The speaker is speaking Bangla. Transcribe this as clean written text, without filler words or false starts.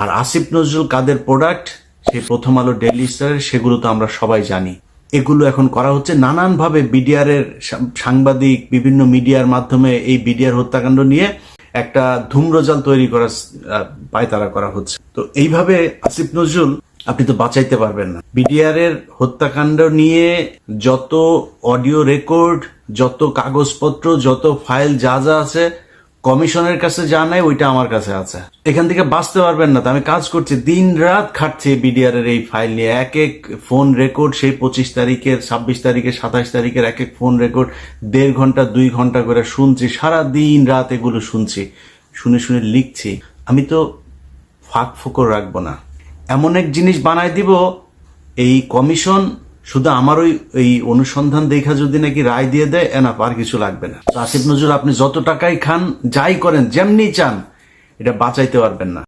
আর আসিফ নজরুল কাদের প্রোডাক্ট, সেই প্রথম আলো ডেইলি স্টারের, সেগুলো তো আমরা সবাই জানি। এগুলো এখন করা হচ্ছে নানানভাবে, বিডিআর এর সাংবাদিক বিভিন্ন মিডিয়ার মাধ্যমে এই বিডিআর হত্যাকাণ্ড নিয়ে একটা ধূম্রজাল তৈরি করার পায়তারা করা হচ্ছে। তো এইভাবে আসিফ নজরুল আপনি তো বাঁচাইতে পারবেন না। বিডিআর এর হত্যাকাণ্ড নিয়ে যত অডিও রেকর্ড, যত কাগজপত্র, যত ফাইল যা যা আছে, কমিশনের কাছে যা নাই ওইটা আমার কাছে আছে। এখান থেকে বাঁচতে পারবেন না। তো আমি কাজ করছি, দিন রাত খাটছি বিডিআর এর এই ফাইল নিয়ে। এক এক ফোন রেকর্ড, সেই 25 তারিখের, 26 তারিখের, 27 তারিখের এক এক ফোন রেকর্ড 1.5 ঘন্টা 2 ঘন্টা করে শুনছি, সারা দিন রাত এগুলো শুনছি, শুনে শুনে লিখছি। আমি তো ফাঁক ফোকর রাখবো না, এমন এক জিনিস বানায় দিব এই কমিশন শুধু আমার ওই অনুসন্ধান দেখা যদি নাকি রায় দিয়ে দেয়, এনাফ, আর কিছু লাগবে না। আসিফ নজরুল আপনি যত টাকাই খান, যাই করেন, যেমনি চান, এটা বাঁচাইতে পারবেন না।